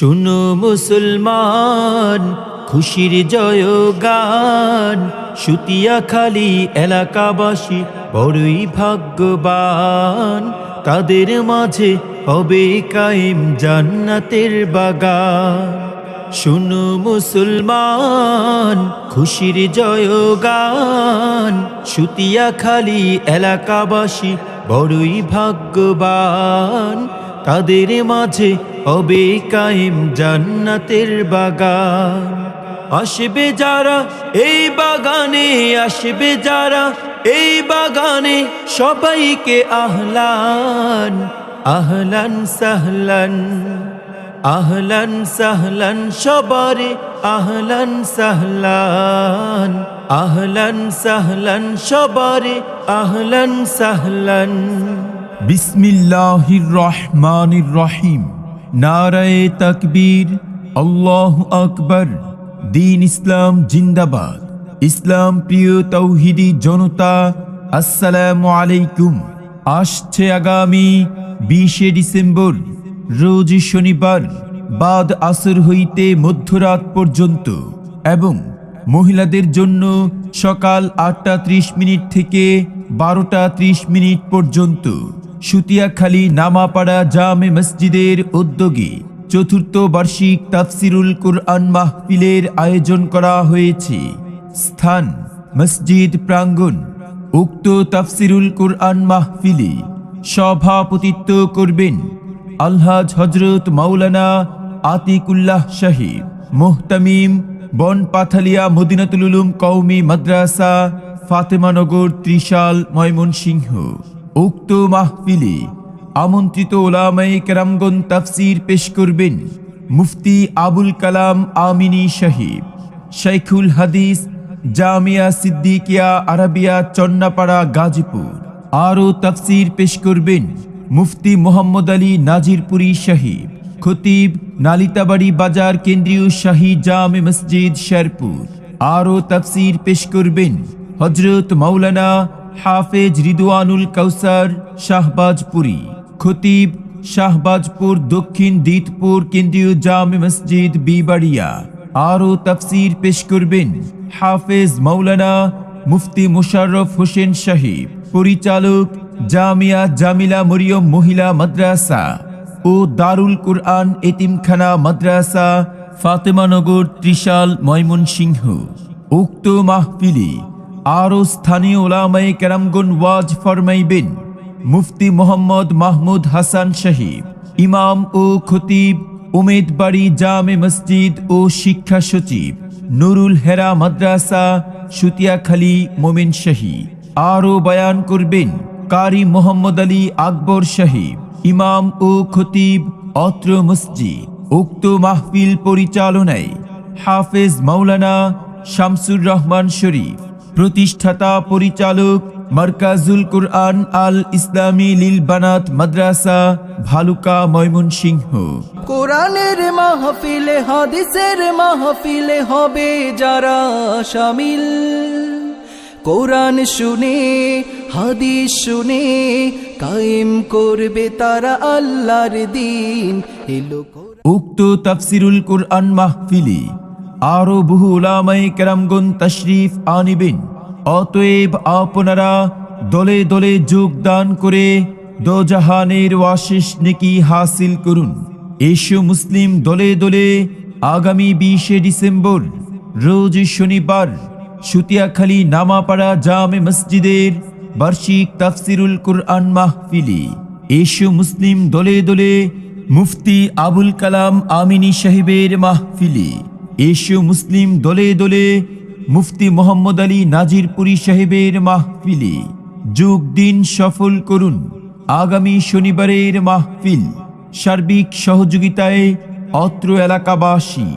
শুনো মুসলমান, খুশির জয়গান, সুতিয়াখালী এলাকাবাসী বড়ই ভাগ্যবান। তাদের মাঝে হবে কায়েম জান্নাতের বাগান। শুনো মুসলমান, খুশির জয়গান, সুতিয়াখালী এলাকাবাসী বড়ই ভাগ্যবান। তাদের মাঝে হবে কায়েম জান্নাতের বাগান। আসবে যারা এই বাগানে, আসবে যারা এই বাগানে, সবাইকে আহলান আহলান সাহলান, আহলান সাহলান সবারে, আহলান সাহলান, আহলান সাহলান সবারে, আহলান সাহলান। বিসমিল্লাহির রহমানির রহিম। নারায়ে তাকবীর, আল্লাহু আকবার। দ্বীন ইসলাম জিন্দাবাদ। ইসলাম প্রিয় তৌহিদি জনতা, আসসালামু আলাইকুম। আসছে আগামী 20 ডিসেম্বর রোজ শনিবার বাদ আসর হইতে মধ্যরাত পর্যন্ত এবং মহিলাদের জন্য সকাল 8:30 থেকে 12:30 পর্যন্ত সুতিয়াখালী নামাপাড়া জামে মসজিদের উদ্যোগে চতুর্থ বার্ষিক তাফসিরুল কুরআন মাহফিলের আয়োজন করা হয়েছে। স্থান মসজিদ প্রাঙ্গণ। উক্ত তাফসিরুল কুরআন মাহফিলে সভাপতিত্ব করবেন আলহাজ হযরত মাওলানা আতিকুল্লাহ সাহেব, মুহতামিম বনপাথালিয়া মদিনাতুল উলুম কওমি মাদ্রাসা, ফাতেমানগর, ত্রিশাল, ময়মনসিংহ। উক্ত মাহফিলে আমন্ত্রিত উলামায়ে কেরামগণ তাফসির পেশ করবেন মুফতি আবুল কালাম আমিনী সাহেব, শাইখুল হাদিস, জামিয়া সিদ্দিকিয়া আরাবিয়া, চন্নাপাড়া, গাজীপুর। আরও তাফসির পেশ করবেন মুফতি মোহাম্মদ আলী নাজিরপুরী সাহেব, খতিব, নালিতাবাড়ি বাজার, কেন্দ্রীয় শাহী জামে মসজিদ, শেরপুর। আরও তাফসির পেশ করবেন হযরত মাওলানা হাফেজ রিদওয়ানুল কাউসার, শাহবাজপুরী, খতিব, শাহবাজপুর দক্ষিণ দিতপুর কেন্দ্রীয় জামে মসজিদ, বিবাড়িয়া। আরও তাফসির পেশ করবেন হাফেজ মাওলানা মুফতি মোশাররফ হোসেন সাহেব, পরিচালক, জামিয়া জামিলা মরিয়ম মহিলা মাদ্রাসা ও দারুল কুরআন এতিমখানা মাদ্রাসা, ফাতেমানগর, ত্রিশাল, ময়মনসিংহ। উক্ত মাহফিলে আরও স্থানীয় উলামায়ে কেরামগণ ওয়াজ ফরমাইবেন মুফতি মোহাম্মদ মাহমুদ হাসান সাহেব, ইমাম ও খতিব, উমেদবাড়ি জামে মসজিদ ও শিক্ষা সচিব, নুরুল হেরা মাদ্রাসা, সুতিয়াখালী, মোমিনশাহী। আরও বয়ান করবেন কারি মোহাম্মদ আলী আকবর সাহেব, ইমাম ও খতিব, অত্র মসজিদ। উক্ত মাহফিল পরিচালনায় হাফেজ মাওলানা শামসুর রহমান শরীফ, প্রতিষ্ঠাতা পরিচালক মারকাজুল কুরআন আল ইসলামী লিল বানাত মাদ্রাসা, ভালুকা, ময়মনসিংহ। কোরআনের মাহফিলে, হাদিসের মাহফিলে হবে যারা শামিল, কোরআন শুনে হাদিস শুনে কায়েম করবে তারা আল্লাহর দ্বীন। উক্ত তাফসিরুল কুরআন মাহফিলে আরো বহু উলামায়ে কেরামগণ তাশরীফ আনিবেন। অতএব আপনারা দলে দলে যোগদান করে দোজাহানের ওয়াশিস নেকি হাসিল করুন। এসো মুসলিম দলে দলে আগামী 20 ডিসেম্বর রোজ শনিবার সুতিয়াখালী নামাপাড়া জামে মসজিদের বার্ষিক তাফসিরুল কুরআন মাহফিলে এসো মুসলিম দলে দলে মুফতি আবুল কালাম আমিনী সাহেবের মাহফিলে এসো মুসলিম দলে দলে মুফতি মোহাম্মদ আলী নাজিরপুরী সাহেবের মাহফিলে যোগ দিন, সফল করুন। আগামী শনিবারের মাহফিল সার্বিক সহযোগিতায় অত্র এলাকাবাসী।